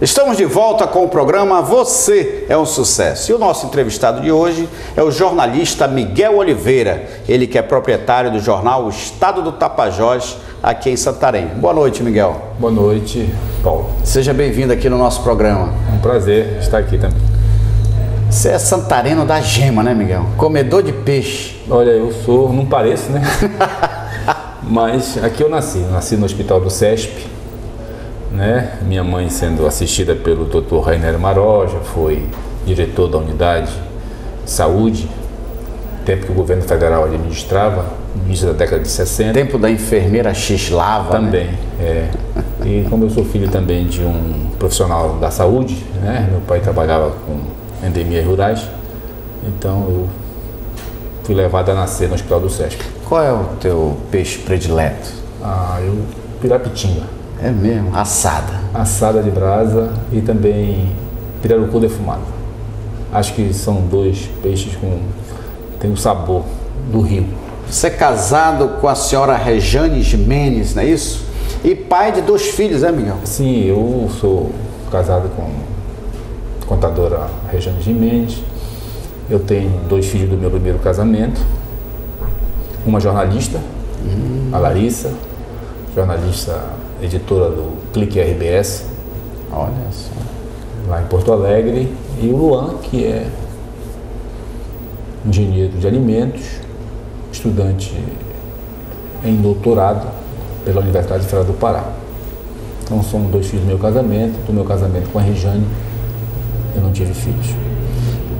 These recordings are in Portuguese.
Estamos de volta com o programa Você é um Sucesso. E o nosso entrevistado de hoje é o jornalista Miguel Oliveira, ele que é proprietário do jornal O Estado do Tapajós, aqui em Santarém. Boa noite, Miguel. Boa noite, Paulo. Seja bem-vindo aqui no nosso programa. É um prazer estar aqui também. Você é santareno da gema, né, Miguel? Comedor de peixe. Olha, eu sou, não pareço, né? Mas aqui eu nasci no Hospital do CESP, né? Minha mãe sendo assistida pelo Dr. Rainer Maroja, foi diretor da unidade de saúde, tempo que o governo federal administrava, no início da década de 60. Tempo da enfermeira Xlava, também, né? E como eu sou filho também de um profissional da saúde, né? Meu pai trabalhava com endemias rurais, então eu fui levado a nascer no Hospital do CESP. Qual é o teu peixe predileto? Pirapitinga. É mesmo? Assada. Assada de brasa e também pirarucu defumado. Acho que são dois peixes com tem o sabor do rio. Você é casado com a senhora Rejane Jimenez, não é isso? E pai de 2 filhos, né, Miguel? Sim, eu sou casado com a contadora Rejane Jimenez. Eu tenho 2 filhos do meu primeiro casamento. Uma jornalista, a Larissa, jornalista, editora do Clique RBS, olha só, lá em Porto Alegre, e o Luan, que é engenheiro de alimentos, estudante em doutorado pela Universidade Federal do Pará. Então são 2 filhos do meu casamento com a Rejane, eu não tive filhos.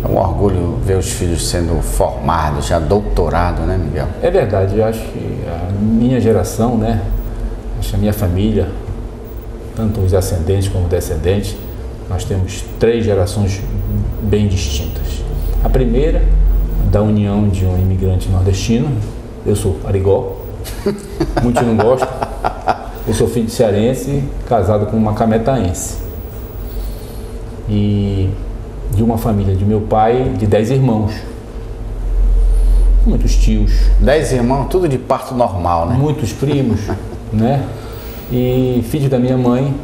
É um orgulho ver os filhos sendo formados, já doutorado, né, Miguel? É verdade, eu acho que a minha geração, né, acho que a minha família, tanto os ascendentes como os descendentes, nós temos 3 gerações bem distintas. A primeira, da união de um imigrante nordestino, eu sou arigó, muitos não gostam, eu sou filho de cearense, casado com uma cametaense. E de uma família de meu pai, de 10 irmãos, muitos tios. 10 irmãos, tudo de parto normal, né? Muitos primos, né? E filhos da minha mãe,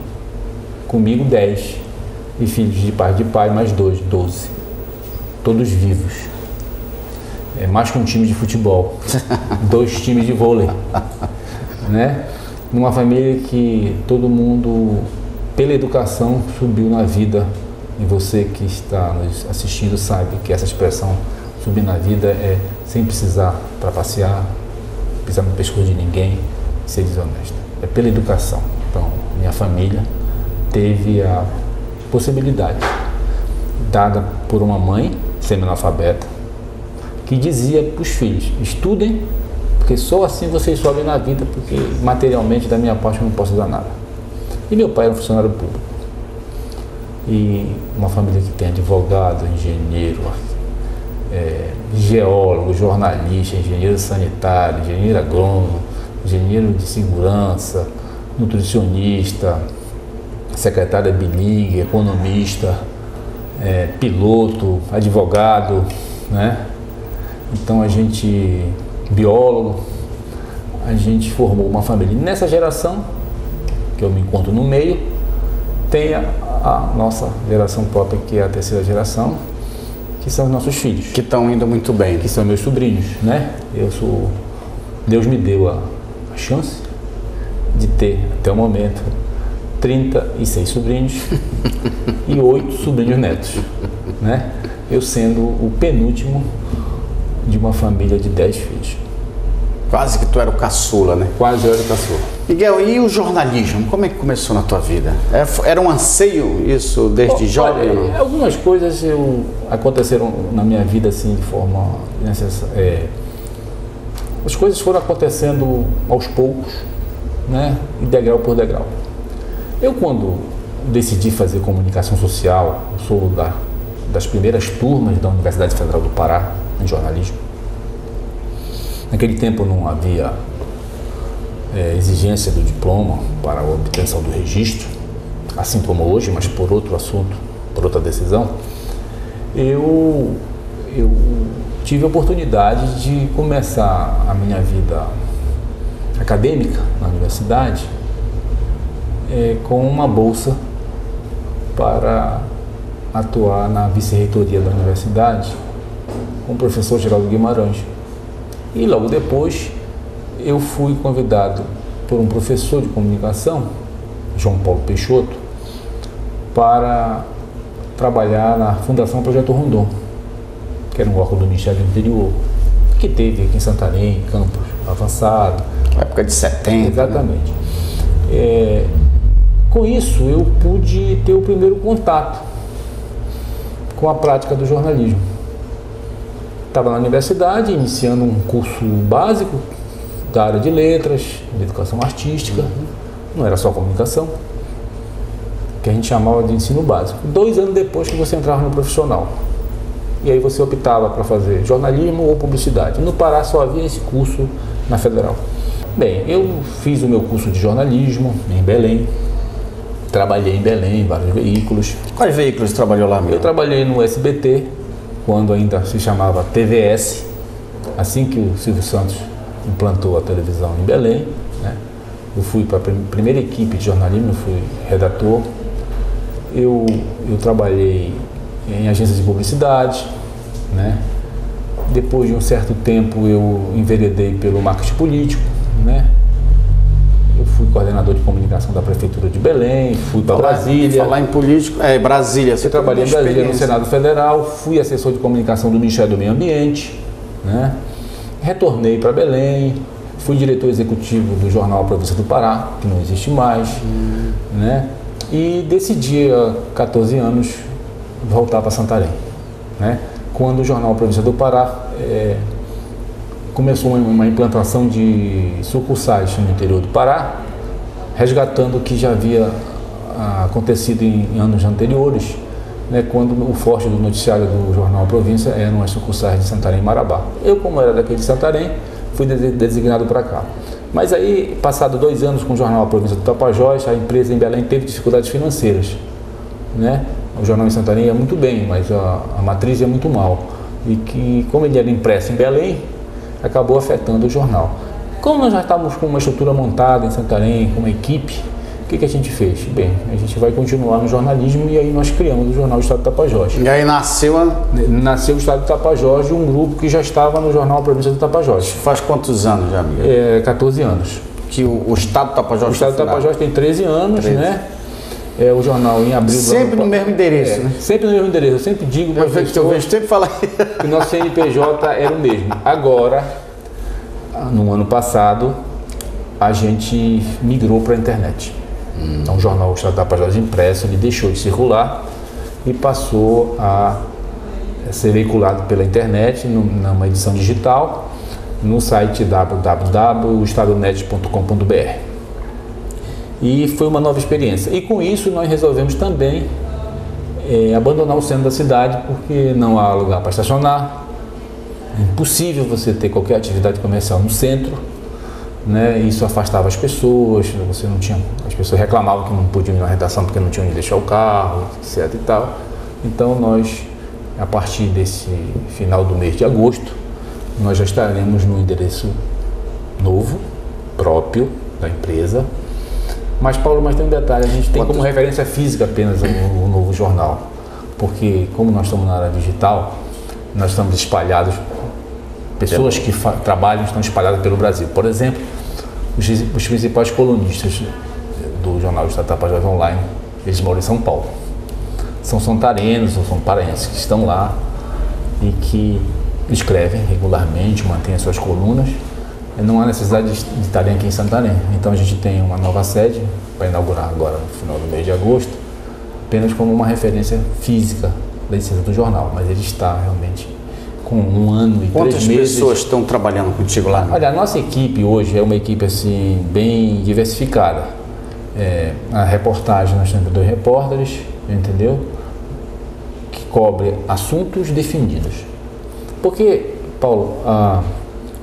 comigo 10. E filhos de pai, mais 2, 12. Todos vivos. É mais que um time de futebol. 2 times de vôlei. Né? Numa família que todo mundo, pela educação, subiu na vida. E você que está nos assistindo sabe que essa expressão subir na vida é sem precisar trapacear, pisar no pescoço de ninguém, ser desonesto. É pela educação. Então, minha família teve a possibilidade, dada por uma mãe semi-analfabeta, que dizia para os filhos: estudem, porque só assim vocês sobem na vida, porque materialmente da minha parte eu não posso dar nada. E meu pai era um funcionário público. E uma família que tem advogado, engenheiro, geólogo, jornalista, engenheiro sanitário, engenheiro agrônomo, engenheiro de segurança, nutricionista, secretária bilingue, economista, piloto, advogado, né? Então biólogo, a gente formou uma família. E nessa geração, que eu me encontro no meio, tem a nossa geração própria, que é a terceira geração, que são os nossos filhos. Que estão indo muito bem. Que são meus sobrinhos, né? Deus me deu a chance de ter, até o momento, 36 sobrinhos e 8 sobrinhos netos, né? Eu sendo o penúltimo de uma família de 10 filhos. Quase que tu era o caçula, né? Quase eu era o caçula. Miguel, e o jornalismo? Como é que começou na tua vida? Era um anseio isso desde jovem? Olha, algumas coisas aconteceram na minha vida assim de forma necessária. As coisas foram acontecendo aos poucos, né? E degrau por degrau. Eu, quando decidi fazer comunicação social, eu sou das primeiras turmas da Universidade Federal do Pará em jornalismo. Naquele tempo não havia exigência do diploma para a obtenção do registro, assim como hoje, mas por outro assunto, por outra decisão. Eu tive a oportunidade de começar a minha vida acadêmica na universidade com uma bolsa para atuar na vice-reitoria da universidade com o professor Geraldo Guimarães. E logo depois eu fui convidado por um professor de comunicação, João Paulo Peixoto, para trabalhar na Fundação Projeto Rondon, que era um órgão do Ministério do Interior, que teve aqui em Santarém, Campos Avançado. Época de 70. Exatamente. Né? Com isso, eu pude ter o primeiro contato com a prática do jornalismo. Estava na universidade, iniciando um curso básico da área de letras, de educação artística, não era só comunicação, que a gente chamava de ensino básico. 2 anos depois que você entrava no profissional. E aí você optava para fazer jornalismo ou publicidade. No Pará só havia esse curso na Federal. Bem, eu fiz o meu curso de jornalismo em Belém, trabalhei em Belém, em vários veículos. Quais veículos você trabalhou lá mesmo? Eu trabalhei no SBT, quando ainda se chamava TVS, assim que o Silvio Santos implantou a televisão em Belém, né? Eu fui para a primeira equipe de jornalismo, eu fui redator. Eu trabalhei em agências de publicidade, né? Depois de um certo tempo eu enveredei pelo marketing político, né? Eu fui coordenador de comunicação da Prefeitura de Belém, fui para Brasília. Falar em político, Brasília. Eu trabalhei em Brasília no Senado Federal, fui assessor de comunicação do Ministério do Meio Ambiente, né? Retornei para Belém, fui diretor executivo do jornal Província do Pará, que não existe mais, né? E decidi há 14 anos voltar para Santarém, né? Quando o jornal Província do Pará começou uma implantação de sucursais no interior do Pará, resgatando o que já havia acontecido em anos anteriores, né, quando o forte do noticiário do jornal Província eram as sucursais de Santarém e Marabá. Eu, como era daqui de Santarém, fui designado para cá. Mas aí, passado 2 anos com o jornal Província do Tapajós, a empresa em Belém teve dificuldades financeiras, né? O jornal em Santarém ia muito bem, mas a matriz ia muito mal. E que, como ele era impresso em Belém, acabou afetando o jornal. Como nós já estávamos com uma estrutura montada em Santarém, com uma equipe, o que a gente fez? Bem, a gente vai continuar no jornalismo e aí nós criamos o jornal Estado do Tapajós. E aí nasceu o Estado do Tapajós de um grupo que já estava no jornal Província do Tapajós. Faz quantos anos já, amigo? 14 anos. Que o Estado do Tapajós... O Estado do Tapajós tem 13 anos, 13. Né? O jornal em abril... Sempre no mesmo endereço, né? Sempre no mesmo endereço. Eu sempre digo para as pessoas... Eu vejo sempre falar... que o nosso CNPJ era o mesmo. Agora, no ano passado, a gente migrou para a internet. Então, o jornal Estado do Tapajós impresso, ele deixou de circular e passou a ser veiculado pela internet, numa edição digital, no site www.estadonet.com.br. E foi uma nova experiência. E com isso nós resolvemos também abandonar o centro da cidade, porque não há lugar para estacionar. É impossível você ter qualquer atividade comercial no centro, né? Isso afastava as pessoas, as pessoas reclamavam que não podiam ir na redação porque não tinham onde deixar o carro, etc e tal. Então nós, a partir desse final do mês de agosto, nós já estaremos no endereço novo, próprio da empresa. Mas, Paulo, tem um detalhe, a gente tem como referência física apenas o novo jornal, porque como nós estamos na área digital, nós estamos espalhados, pessoas que trabalham estão espalhadas pelo Brasil. Por exemplo, os principais colunistas do jornal Estado do Tapajós Online, eles moram em São Paulo. São santarenos ou são paraenses que estão lá e que escrevem regularmente, mantêm as suas colunas. Não há necessidade de estarem aqui em Santarém. Então a gente tem uma nova sede para inaugurar agora no final do mês de agosto, apenas como uma referência física da licença do jornal, mas ele está realmente com 1 ano e 3 meses. Quantas pessoas estão trabalhando contigo lá? Olha, a nossa equipe hoje é uma equipe assim bem diversificada. A reportagem, nós temos 2 repórteres, entendeu? Que cobre assuntos definidos. Porque, Paulo, a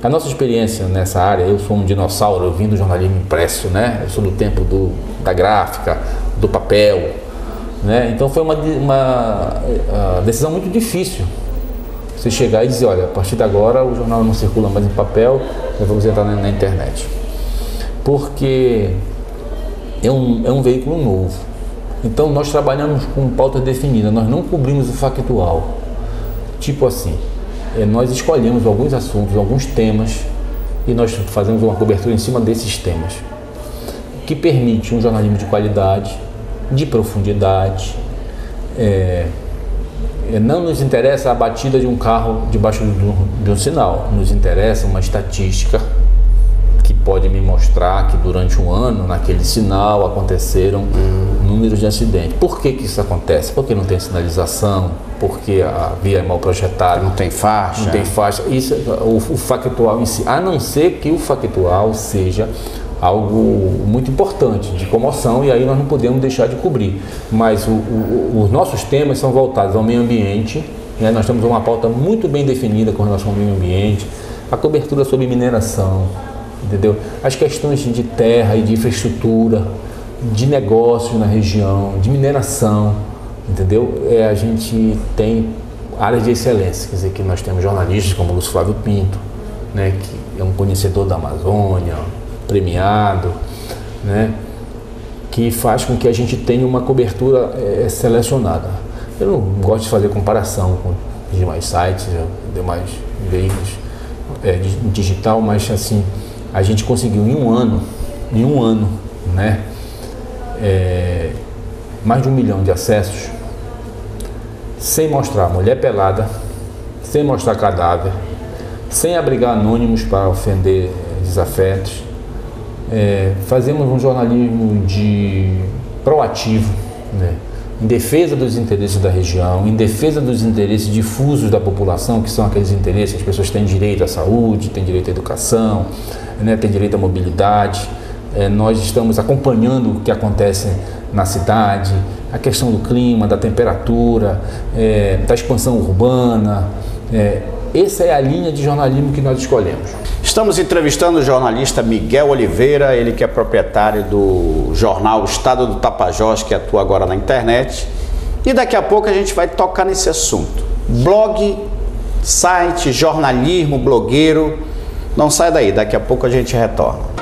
nossa experiência nessa área, eu sou um dinossauro, eu vim do jornalismo impresso, né? Eu sou do tempo da gráfica, do papel, né? Então foi uma decisão muito difícil. Você chegar e dizer, olha, a partir de agora o jornal não circula mais em papel, nós vamos entrar na internet. Porque é um veículo novo. Então nós trabalhamos com pauta definida, nós não cobrimos o factual. Tipo assim, nós escolhemos alguns assuntos, alguns temas e nós fazemos uma cobertura em cima desses temas, que permite um jornalismo de qualidade, de profundidade. Não nos interessa a batida de um carro debaixo de um sinal, nos interessa uma estatística que pode me mostrar que durante um ano, naquele sinal, aconteceram números de acidentes. Por que isso acontece? Porque não tem sinalização, porque a via é mal projetada. Não tem faixa. Não tem faixa. Isso, o factual em si, a não ser que o factual seja algo muito importante, de comoção, e aí nós não podemos deixar de cobrir. Mas os nossos temas são voltados ao meio ambiente, né? Nós temos uma pauta muito bem definida com relação ao meio ambiente, a cobertura sobre mineração, entendeu? As questões de terra e de infraestrutura, de negócios na região, de mineração, entendeu? A gente tem áreas de excelência, quer dizer, que nós temos jornalistas como o Lúcio Flávio Pinto, né, que é um conhecedor da Amazônia, premiado, né, que faz com que a gente tenha uma cobertura selecionada. Eu não gosto de fazer comparação com os demais sites, demais veículos digital, mas assim, a gente conseguiu em um ano, né, mais de 1 milhão de acessos, sem mostrar mulher pelada, sem mostrar cadáver, sem abrigar anônimos para ofender desafetos. Fazemos um jornalismo proativo, né, em defesa dos interesses da região, em defesa dos interesses difusos da população, que são aqueles interesses, as pessoas têm direito à saúde, têm direito à educação, né, têm direito à mobilidade. Nós estamos acompanhando o que acontece na cidade, a questão do clima, da temperatura, da expansão urbana. Essa é a linha de jornalismo que nós escolhemos. Estamos entrevistando o jornalista Miguel Oliveira, ele que é proprietário do jornal Estado do Tapajós, que atua agora na internet. E daqui a pouco a gente vai tocar nesse assunto. Blog, site, jornalismo, blogueiro. Não sai daí, daqui a pouco a gente retorna.